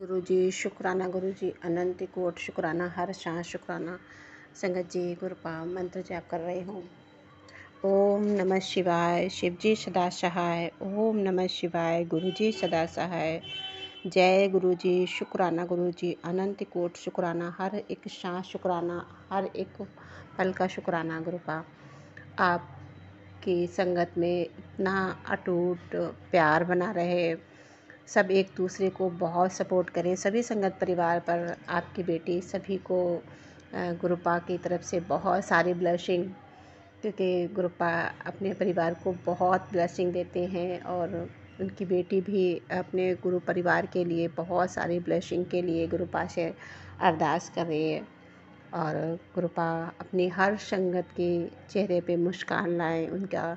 गुरुजी शुक्राना, गुरुजी अनंत कोट शुक्राना, हर शाह शुक्राना। संगत जी गुरुपा मंत्र जाप कर रहे हो। ओम नमः शिवाय, शिवजी सदा सहाय। ओम नमः शिवाय, गुरुजी सदा सहाय। जय गुरुजी शुक्राना, गुरुजी अनंत कोट शुक्राना, हर एक शाह शुक्राना, हर एक पल का शुक्राना। गुरुपा आपकी संगत में इतना अटूट प्यार बना रहे, सब एक दूसरे को बहुत सपोर्ट करें। सभी संगत परिवार पर आपकी बेटी सभी को गुरुपा की तरफ से बहुत सारी ब्लेसिंग, क्योंकि गुरुपा अपने परिवार को बहुत ब्लेसिंग देते हैं और उनकी बेटी भी अपने गुरु परिवार के लिए बहुत सारी ब्लेसिंग के लिए गुरुपा से अरदास कर रही है। और गुरुपा अपनी हर संगत के चेहरे पे मुस्कान लाएं, उनका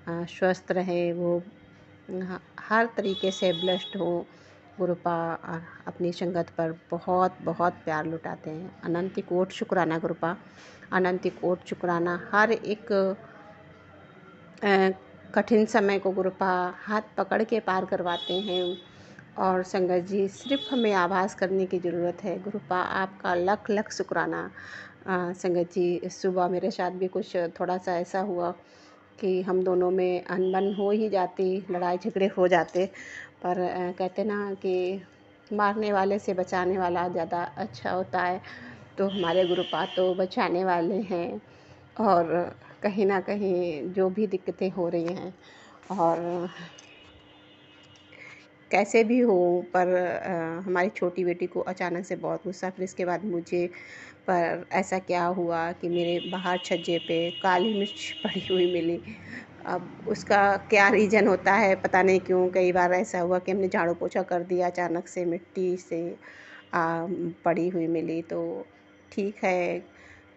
स्वस्थ रहे, वो हर तरीके से ब्लेस्ड हो। गुरुपा अपनी संगत पर बहुत बहुत प्यार लुटाते हैं। अनंत कोट शुक्राना गुरुपा, अनंत कोट शुक्राना। हर एक कठिन समय को गुरुपा हाथ पकड़ के पार करवाते हैं। और संगत जी सिर्फ हमें आभास करने की ज़रूरत है। गुरुपा आपका लख लख शुक्राना। संगत जी सुबह मेरे साथ भी कुछ थोड़ा सा ऐसा हुआ कि हम दोनों में अनबन हो ही जाती, लड़ाई झगड़े हो जाते, पर कहते ना कि मारने वाले से बचाने वाला ज़्यादा अच्छा होता है। तो हमारे गुरुपा तो बचाने वाले हैं, और कहीं ना कहीं जो भी दिक्कतें हो रही हैं और कैसे भी हो, पर हमारी छोटी बेटी को अचानक से बहुत गुस्सा, फिर इसके बाद मुझे पर ऐसा क्या हुआ कि मेरे बाहर छज्जे पे काली मिर्च पड़ी हुई मिली। अब उसका क्या रीज़न होता है पता नहीं क्यों, कई बार ऐसा हुआ कि हमने झाड़ू पोछा कर दिया, अचानक से मिट्टी से पड़ी हुई मिली। तो ठीक है,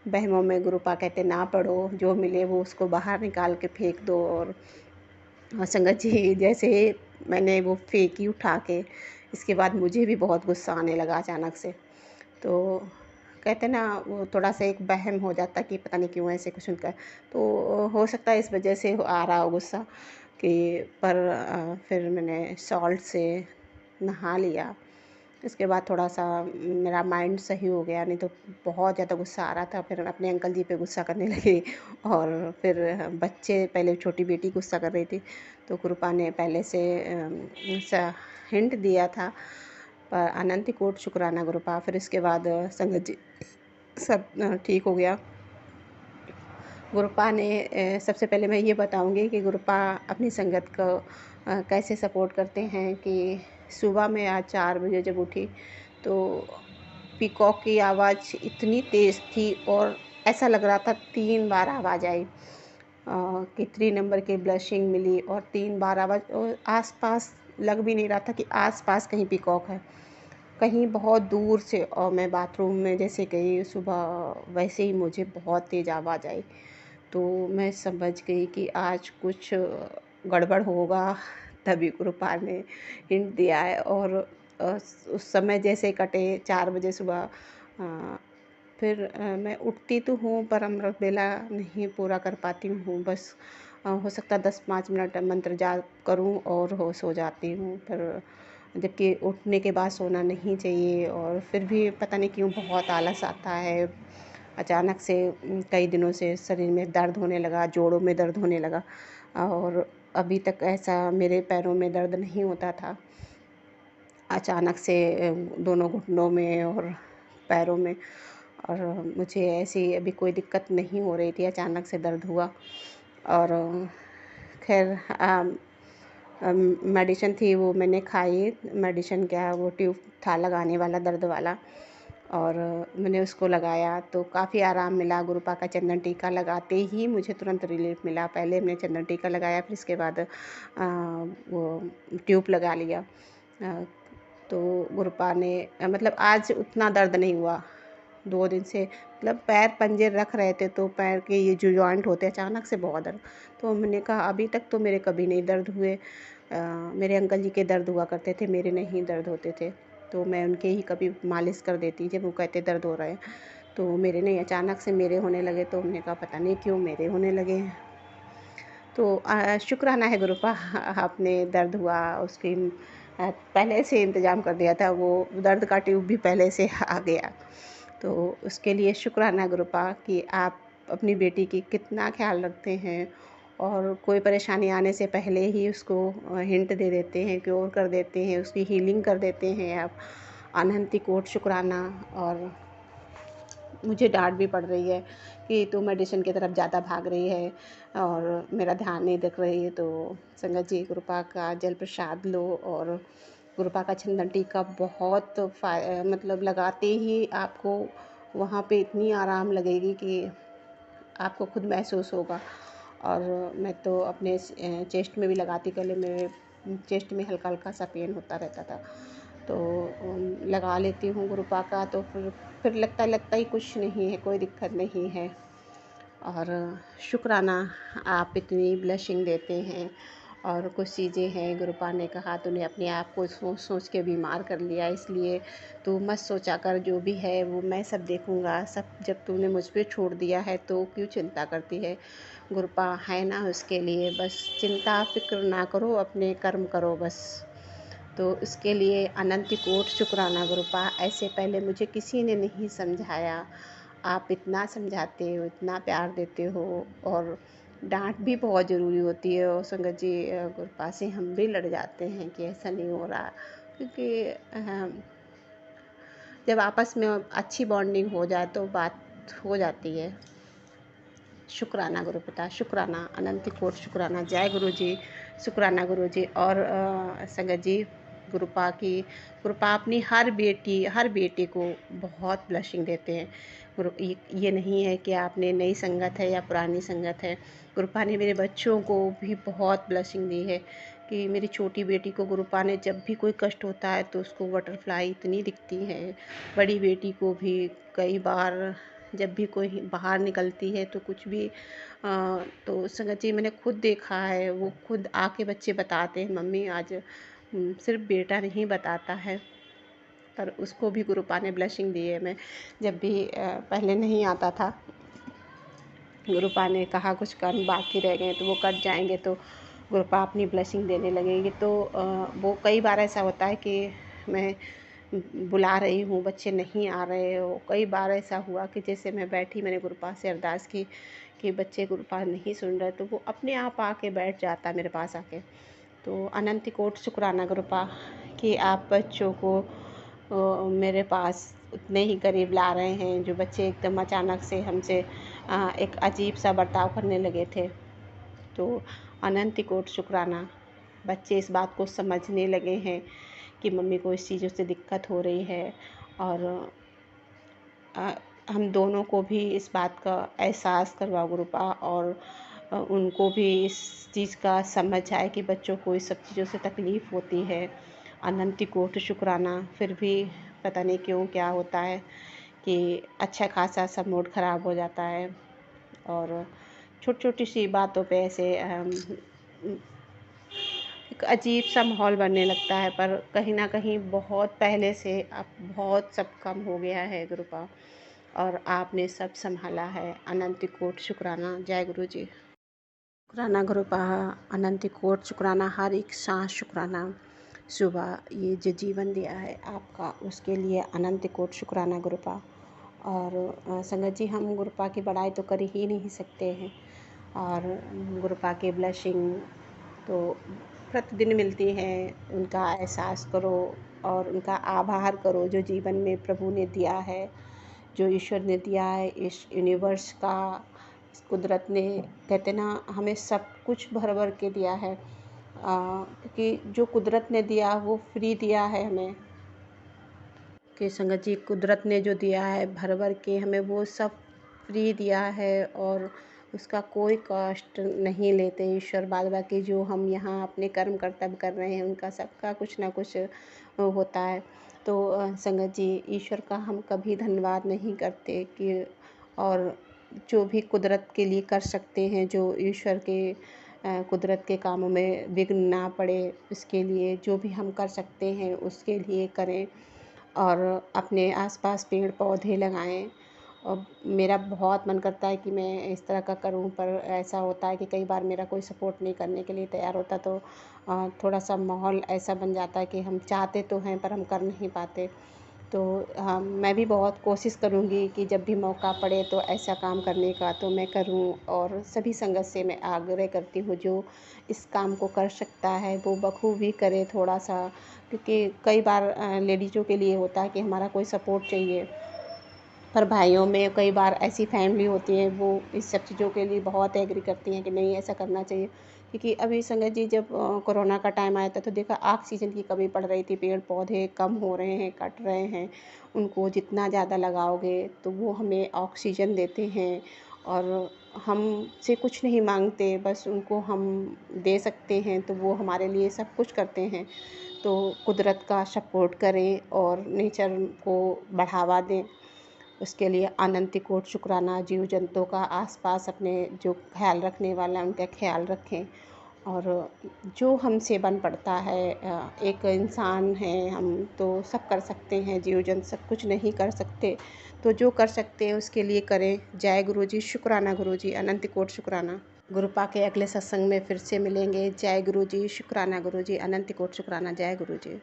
बहमों में गुरुपा कहते ना पढ़ो, जो मिले वो उसको बाहर निकाल के फेंक दो। और संगत जी जैसे मैंने वो फेंकी उठा के, इसके बाद मुझे भी बहुत गुस्सा आने लगा अचानक से। तो कहते ना वो थोड़ा सा एक वहम हो जाता कि पता नहीं क्यों ऐसे कुछ उनका, तो हो सकता है इस वजह से आ रहा हो गुस्सा कि, पर फिर मैंने सॉल्ट से नहा लिया। इसके बाद थोड़ा सा मेरा माइंड सही हो गया, नहीं तो बहुत ज़्यादा गुस्सा आ रहा था। फिर अपने अंकल जी पे गुस्सा करने लगी, और फिर बच्चे, पहले छोटी बेटी गुस्सा कर रही थी, तो कृपा ने पहले से हिंट दिया था, पर अनंत कोट शुक्राना गुरुपा। फिर इसके बाद संगत जी सब ठीक हो गया। गुरुपा ने सबसे पहले मैं ये बताऊंगी कि गुरुपा अपनी संगत को कैसे सपोर्ट करते हैं कि सुबह में आज 4 बजे जब उठी तो पीकॉक की आवाज़ इतनी तेज़ थी और ऐसा लग रहा था 3 बार आवाज़ आई कि 3 नंबर की ब्लशिंग मिली, और 3 बार आवाज़, और आसपास लग भी नहीं रहा था कि आसपास कहीं पीकॉक है, कहीं बहुत दूर से। और मैं बाथरूम में जैसे गई सुबह, वैसे ही मुझे बहुत तेज़ आवाज़ आई। तो मैं समझ गई कि आज कुछ गड़बड़ होगा, तभी कृपा ने हिंट दिया है। और उस समय जैसे कटे 4 बजे सुबह, फिर मैं उठती तो हूँ पर अमृत वेला नहीं पूरा कर पाती हूँ। बस हो सकता है 10-5 मिनट मंत्र जाप करूँ और होश हो जाती हूँ, पर जबकि उठने के बाद सोना नहीं चाहिए। और फिर भी पता नहीं क्यों बहुत आलस आता है। अचानक से कई दिनों से शरीर में दर्द होने लगा, जोड़ों में दर्द होने लगा, और अभी तक ऐसा मेरे पैरों में दर्द नहीं होता था। अचानक से दोनों घुटनों में और पैरों में, और मुझे ऐसी अभी कोई दिक्कत नहीं हो रही थी, अचानक से दर्द हुआ। और खैर मेडिसिन थी वो मैंने खाई। मेडिसिन क्या, वो ट्यूब था लगाने वाला दर्द वाला, और मैंने उसको लगाया तो काफ़ी आराम मिला। गुरुपा का चंदन टीका लगाते ही मुझे तुरंत रिलीफ मिला। पहले मैंने चंदन टीका लगाया, फिर इसके बाद वो ट्यूब लगा लिया। तो गुरुपा ने मतलब आज उतना दर्द नहीं हुआ 2 दिन से। मतलब पैर पंजे रख रहे थे तो पैर के ये जो जॉइंट होते हैं, अचानक से बहुत दर्द। तो मैंने कहा अभी तक तो मेरे कभी नहीं दर्द हुए। मेरे अंकल जी के दर्द हुआ करते थे, मेरे नहीं दर्द होते थे, तो मैं उनके ही कभी मालिश कर देती जब वो कहते दर्द हो रहा है। तो मेरे नहीं, अचानक से मेरे होने लगे, तो हमने कहा पता नहीं क्यों मेरे होने लगे हैं। तो शुक्राना है गुरुपा, आपने दर्द हुआ उसकी पहले से इंतज़ाम कर दिया था, वो दर्द का ट्यूब भी पहले से आ गया। तो उसके लिए शुक्राना गुरुपा कि आप अपनी बेटी की कितना ख़्याल रखते हैं और कोई परेशानी आने से पहले ही उसको हिंट दे देते हैं, क्योर कर देते हैं, उसकी हीलिंग कर देते हैं आप। अनंत कोटि शुक्राना। और मुझे डांट भी पड़ रही है कि तू मेडिसिन की तरफ ज़्यादा भाग रही है और मेरा ध्यान नहीं दिख रही है। तो संगत जी, गुरुपा का जल प्रसाद लो और गुरुपा का चंदन टीका बहुत मतलब लगाते ही आपको वहाँ पे इतनी आराम लगेगी कि आपको खुद महसूस होगा। और मैं तो अपने चेस्ट में भी लगाती, पहले मेरे चेस्ट में हल्का हल्का सा पेन होता रहता था, तो लगा लेती हूँ गुरुपा का, तो फिर लगता ही कुछ नहीं है, कोई दिक्कत नहीं है। और शुक्राना आप इतनी ब्लेसिंग देते हैं। और कुछ चीज़ें हैं, गुरुपा ने कहा तूने अपने आप को सोच सोच के बीमार कर लिया, इसलिए तू मत सोचा कर, जो भी है वो मैं सब देखूंगा, सब जब तूने मुझ पे छोड़ दिया है तो क्यों चिंता करती है। गुरुपा है ना उसके लिए, बस चिंता फिक्र ना करो, अपने कर्म करो बस। तो इसके लिए अनंत कोटि शुक्राना गुरुपा। ऐसे पहले मुझे किसी ने नहीं समझाया, आप इतना समझाते हो, इतना प्यार देते हो। और डांट भी बहुत ज़रूरी होती है, और संगत जी गुरुपा से हम भी लड़ जाते हैं कि ऐसा नहीं हो रहा, क्योंकि जब आपस में अच्छी बॉन्डिंग हो जाए तो बात हो जाती है। शुक्राना गुरुपिता, शुक्राना अनंत कोटि शुक्राना। जय गुरु जी, शुक्राना गुरु जी। और संगत जी, गुरुपा अपनी हर बेटी को बहुत ब्लेसिंग देते हैं। गुरु ये नहीं है कि आपने नई संगत है या पुरानी संगत है, गुरुपा ने मेरे बच्चों को भी बहुत ब्लेसिंग दी है। कि मेरी छोटी बेटी को गुरुपा ने जब भी कोई कष्ट होता है तो उसको बटरफ्लाई इतनी दिखती है। बड़ी बेटी को भी कई बार जब भी कोई बाहर निकलती है तो कुछ भी तो संगत जी मैंने खुद देखा है, वो खुद आके बच्चे बताते हैं मम्मी आज सिर्फ बेटा नहीं बताता है, पर उसको भी गुरुपा ने ब्लेसिंग दी है। मैं जब भी पहले नहीं आता था, गुरुपा ने कहा कुछ कर्म बाकी रह गए तो वो कट जाएंगे, तो गुरुपा अपनी ब्लेसिंग देने लगेगी। तो वो कई बार ऐसा होता है कि मैं बुला रही हूँ, बच्चे नहीं आ रहे हो। कई बार ऐसा हुआ कि जैसे मैं बैठी, मैंने गुरुपा से अरदास की कि बच्चे गुरुपा नहीं सुन रहे, तो वो अपने आप आके बैठ जाता मेरे पास आके। तो अनंत कोटि शुक्राना गुरुपा कि आप बच्चों को मेरे पास उतने ही करीब ला रहे हैं। जो बच्चे एकदम अचानक से हमसे एक अजीब सा बर्ताव करने लगे थे, तो अनंत कोटि शुक्राना बच्चे इस बात को समझने लगे हैं कि मम्मी को इस चीज़ों से दिक्कत हो रही है। और हम दोनों को भी इस बात का एहसास करवाओ गुरुपा, और उनको भी इस चीज़ का समझ आए कि बच्चों को इस सब चीज़ों से तकलीफ़ होती है। अनंत कोटि शुक्राना। फिर भी पता नहीं क्यों क्या होता है कि अच्छा खासा सब मूड ख़राब हो जाता है, और छोटी छोटी सी बातों पे ऐसे एक अजीब सा माहौल बनने लगता है। पर कहीं ना कहीं बहुत पहले से अब बहुत सब कम हो गया है गुरुपा, और आपने सब संभाला है। अनंत कोटि शुक्राना। जय गुरु जी। शुक्राना गुरुपा, अनंत कोटि शुक्राना। हर एक सांस शुक्राना। सुबह ये जो जीवन दिया है आपका, उसके लिए अनंत कोटि शुक्राना गुरुपा। और संगत जी, हम गुरुपा की बड़ाई तो कर ही नहीं सकते हैं, और गुरुपा के ब्लेसिंग तो प्रतिदिन मिलती हैं। उनका एहसास करो और उनका आभार करो, जो जीवन में प्रभु ने दिया है, जो ईश्वर ने दिया है, इस यूनिवर्स का, इस कुदरत ने, कहते ना, हमें सब कुछ भर भर के दिया है। क्योंकि जो कुदरत ने दिया वो फ्री दिया है हमें। कि संगत जी, कुदरत ने जो दिया है भर भर के हमें, वो सब फ्री दिया है, और उसका कोई कॉस्ट नहीं लेते ईश्वर। बाद बाकी जो हम यहाँ अपने कर्म कर्तव्य कर रहे हैं, उनका सबका कुछ ना कुछ होता है। तो संगत जी, ईश्वर का हम कभी धन्यवाद नहीं करते कि, और जो भी कुदरत के लिए कर सकते हैं, जो ईश्वर के कुदरत के कामों में विघ्न ना पड़े, इसके लिए जो भी हम कर सकते हैं उसके लिए करें। और अपने आसपास पेड़ पौधे लगाएं, मेरा बहुत मन करता है कि मैं इस तरह का करूं, पर ऐसा होता है कि कई बार मेरा कोई सपोर्ट नहीं करने के लिए तैयार होता, तो थोड़ा-सा माहौल ऐसा बन जाता है कि हम चाहते तो हैं पर हम कर नहीं पाते। तो हाँ, मैं भी बहुत कोशिश करूँगी कि जब भी मौका पड़े तो ऐसा काम करने का तो मैं करूँ, और सभी संगत से मैं आग्रह करती हूँ जो इस काम को कर सकता है वो बखूबी करे थोड़ा-सा, क्योंकि कई बार लेडीज़ों के लिए होता है कि हमारा कोई सपोर्ट चाहिए। पर भाइयों में कई बार ऐसी फैमिली होती है वो इस सब चीज़ों के लिए बहुत एग्री करती हैं कि नहीं ऐसा करना चाहिए, क्योंकि अभी संगत जी जब कोरोना का टाइम आया था तो देखा ऑक्सीजन की कमी पड़ रही थी, पेड़ पौधे कम हो रहे हैं, कट रहे हैं। उनको जितना ज़्यादा लगाओगे तो वो हमें ऑक्सीजन देते हैं, और हमसे कुछ नहीं मांगते, बस उनको हम दे सकते हैं तो वो हमारे लिए सब कुछ करते हैं। तो कुदरत का सपोर्ट करें और नेचर को बढ़ावा दें, उसके लिए अनंत कोटि शुक्राना। जीव जंतुओं का आसपास अपने जो ख्याल रखने वाला है उनका ख्याल रखें, और जो हमसे बन पड़ता है, एक इंसान हैं हम तो सब कर सकते हैं, जीव जंतु सब कुछ नहीं कर सकते, तो जो कर सकते हैं उसके लिए करें। जय गुरु जी, शुक्राना गुरु जी, अनंत कोटि शुक्राना। गुरुपा के अगले सत्संग में फिर से मिलेंगे। जय गुरु जी, शुक्राना गुरु जी, अनंत कोटि शुक्राना। जय गुरु जी।